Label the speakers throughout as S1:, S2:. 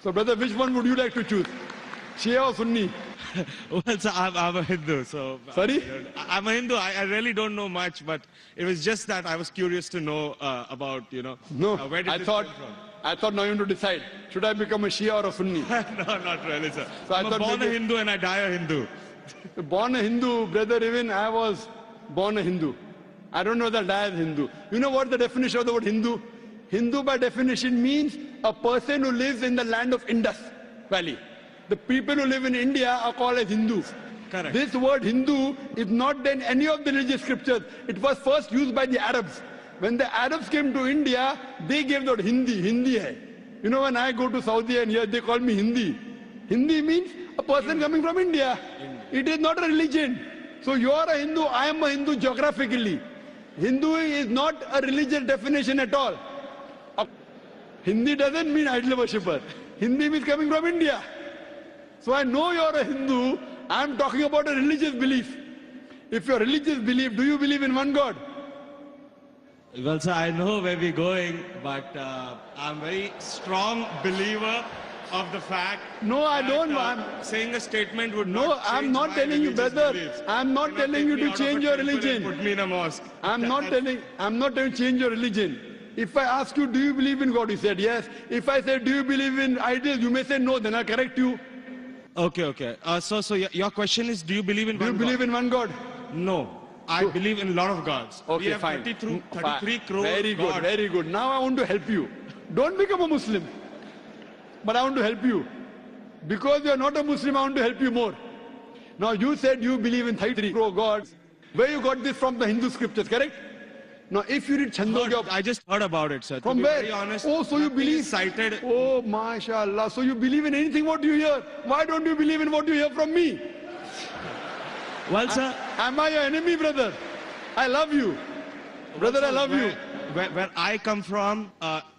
S1: So brother, which one would you like to choose? Shia or Sunni?
S2: Well, sir, I'm a Hindu, so...
S1: Sorry?
S2: I'm a Hindu. I really don't know much, but it was just that I was curious to know about,
S1: No,
S2: where did
S1: I
S2: this
S1: thought,
S2: come from?
S1: I thought now you have to decide. Should I become a Shia or a Sunni?
S2: No, not really, sir.
S1: So I
S2: I'm
S1: thought
S2: born a
S1: maybe-
S2: Hindu and I die a Hindu.
S1: Born a Hindu, brother, even I was born a Hindu. I don't know that I am Hindu. You know what the definition of the word Hindu? Hindu by definition means a person who lives in the land of Indus Valley. The people who live in India are called as Hindus.
S2: Correct.
S1: This word Hindu is not in any of the religious scriptures. It was first used by the Arabs. When the Arabs came to India, they gave the word Hindi. Hindi hai. You know, when I go to Saudi and here they call me Hindi. Hindi means a person coming from India. It is not a religion. So you are a Hindu, I am a Hindu geographically. Hindu is not a religious definition at all. Hindi doesn't mean idol worshipper. Hindi means coming from India. So I know you are a Hindu. I am talking about a religious belief. If your religious belief, do you believe in one God?
S2: Well, sir, I know where we're going, but I'm a very strong believer of the fact
S1: No, I
S2: that,
S1: don't. I'm,
S2: saying a statement would
S1: no,
S2: not
S1: I'm
S2: change
S1: not
S2: my
S1: telling you,
S2: religious
S1: brother.
S2: beliefs.
S1: I'm not
S2: Cannot
S1: telling
S2: take
S1: you
S2: me
S1: to
S2: out of
S1: change
S2: a
S1: your
S2: temple and
S1: religion.
S2: Put me in a mosque.
S1: I'm not telling you to change your religion. If I ask you, do you believe in God? You said yes. If I say, do you believe in idols? You may say no, then I'll correct you.
S2: Okay. So your question is, do you believe in
S1: Do you
S2: one
S1: believe
S2: God?
S1: in one God?
S2: No. I believe in a lot of gods.
S1: Okay,
S2: we have
S1: fine.
S2: 33 crore
S1: Very good,
S2: gods.
S1: very good. Now I want to help you. Don't become a Muslim. But I want to help you. Because you are not a Muslim, I want to help you more. Now you said you believe in 33 crore gods. Where you got this from? The Hindu scriptures, correct? Now if you read Chandogya...
S2: I just heard about it, sir.
S1: From
S2: to be
S1: where?
S2: Very honest,
S1: Oh, so you
S2: nothing
S1: believe?
S2: is cited.
S1: Oh, mashallah. So you believe in anything what you hear. Why don't you believe in what you hear from me?
S2: Well, sir,
S1: Am I your enemy, brother? I love you. Brother, I love you.
S2: Where I come from,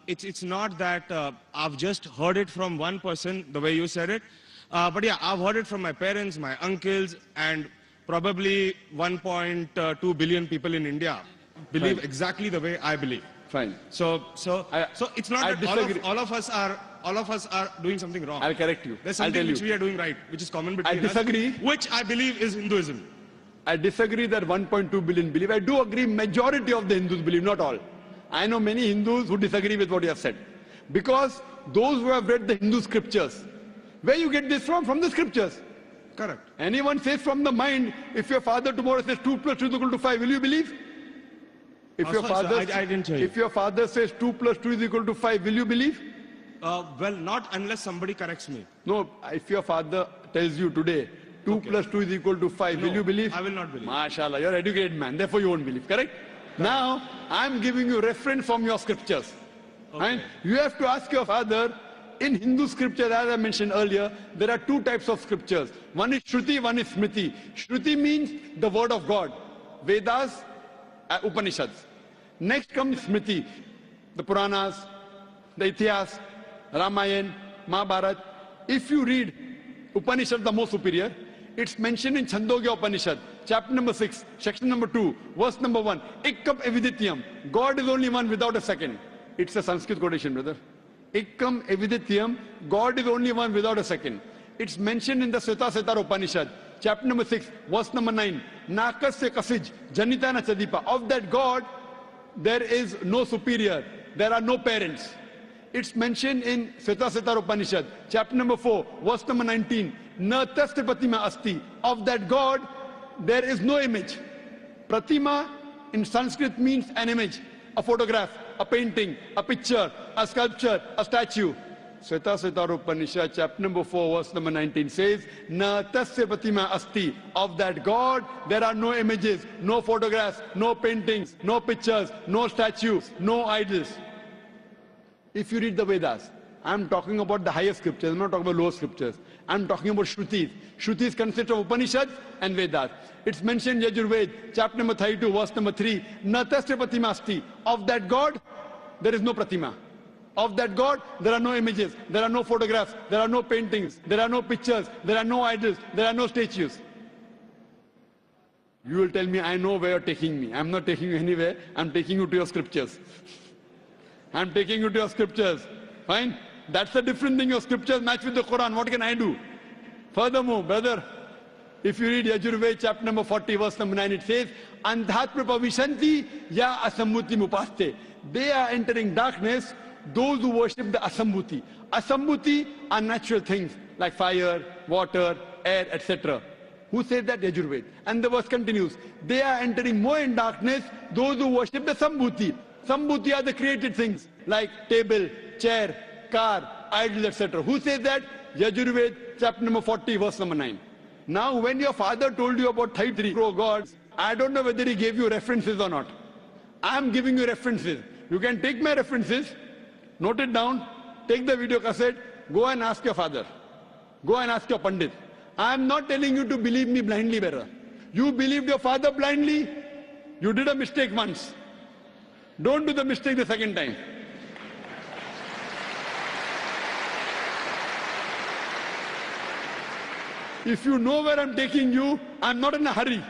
S2: it's not that I've just heard it from one person, the way you said it. But yeah, I've heard it from my parents, my uncles, and probably 1.2 billion people in India believe
S1: Fine.
S2: exactly the way I believe.
S1: Fine.
S2: So it's not
S1: I
S2: that
S1: disagree.
S2: all of us are doing something wrong.
S1: I'll correct you.
S2: There's
S1: I'll
S2: something
S1: tell
S2: which
S1: you.
S2: we are doing right, which is common between us.
S1: disagree.
S2: Which I believe is Hinduism.
S1: I disagree that 1.2 billion believe. I do agree majority of the Hindus believe, not all. I know many Hindus who disagree with what you have said. Because those who have read the Hindu scriptures, where you get this from? From the scriptures.
S2: Correct.
S1: Anyone says from the mind, if your father tomorrow says 2 plus 2 is equal to 5, will you believe? If your
S2: Sorry, sir,
S1: father,
S2: I didn't hear you.
S1: if your father says 2 plus 2 is equal to 5, will you believe?
S2: Well, not unless somebody corrects me.
S1: No, if your father tells you today 2 plus 2 is equal to 5,
S2: No,
S1: will you believe?
S2: I will not believe.
S1: MashaAllah, you're an educated man, therefore you won't believe, correct? Now, I'm giving you reference from your scriptures. And you have to ask your father, in Hindu scriptures, as I mentioned earlier, there are two types of scriptures. One is Shruti, one is Smriti. Shruti means the word of God. Vedas, Upanishads. Next comes Smriti, the Puranas, the Ithihas, Ramayana, Mahabharata. If you read Upanishad, the most superior, it's mentioned in Chandogya Upanishad, chapter number 6, section number 2, verse number 1. Ikkam evidityam. God is only one without a second. It's a Sanskrit quotation, brother. Ikkam evidityam. God is only one without a second. It's mentioned in the Sveta Upanishad, chapter number 6, verse number 9. Nakasya kasij, janitana chadipa. Of that God, there is no superior. There are no parents. It's mentioned in Sveta Upanishad, chapter number 4, verse number 19. Na tasya pratima asti. Of that God, there is no image. Pratima in Sanskrit means an image, a photograph, a painting, a picture, a sculpture, a statue. Sveta Upanishad, chapter number 4, verse number 19 says, Na tasya pratima asti. Of that God, there are no images, no photographs, no paintings, no pictures, no statues, no idols. If you read the Vedas, I'm talking about the higher scriptures, I'm not talking about lower scriptures. I'm talking about Shrutis. Shrutis consist of Upanishads and Vedas. It's mentioned in Yajurved, chapter number 32, verse number 3. Natasya pratima asti. Of that God, there is no pratima. Of that God, there are no images, there are no photographs, there are no paintings, there are no pictures, there are no idols, there are no statues. You will tell me, I know where you're taking me. I'm not taking you anywhere, I'm taking you to your scriptures. I'm taking you to your scriptures. Fine? That's a different thing. Your scriptures match with the Quran. What can I do? Furthermore, brother, if you read Yajurved chapter number 40, verse number 9, it says, Andhatma pavishanti ya asambuti mupaste. They are entering darkness, those who worship the asambuti. Asambuti are natural things like fire, water, air, etc. Who says that? Yajurved. And the verse continues, they are entering more in darkness, those who worship the sambhuti. Sambhuti are the created things like table, chair, car, idols, etc. Who says that? Yajurved chapter number 40, verse number 9. Now, when your father told you about 33 crore gods, I don't know whether he gave you references or not. I am giving you references. You can take my references, note it down, take the video cassette, go and ask your father. Go and ask your Pandit. I am not telling you to believe me blindly, Bera. You believed your father blindly, you did a mistake once. Don't do the mistake the second time. If you know where I'm taking you, I'm not in a hurry.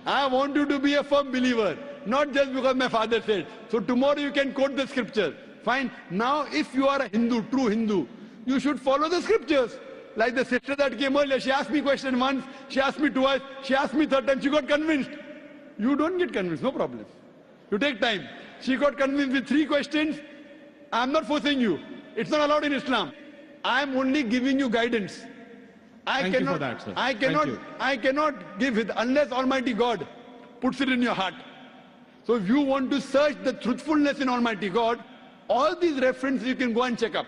S1: I want you to be a firm believer, not just because my father said. So tomorrow you can quote the scripture. Fine. Now if you are a Hindu, true Hindu, you should follow the scriptures. Like the sister that came earlier, she asked me question once, she asked me twice, she asked me third time, she got convinced. You don't get convinced, no problem. You take time. She got convinced with 3 questions. I'm not forcing you. It's not allowed in Islam. I'm only giving you guidance.
S2: Thank you for that, sir.
S1: I cannot give it unless Almighty God puts it in your heart. So if you want to search the truthfulness in Almighty God, all these references you can go and check up.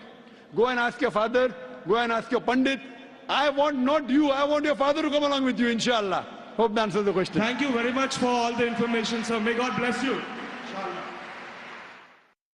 S1: Go and ask your father, go and ask your Pandit. I want not you, I want your father to come along with you, inshallah. Hope that answers the question.
S2: Thank you very much for all the information, sir. May God bless you.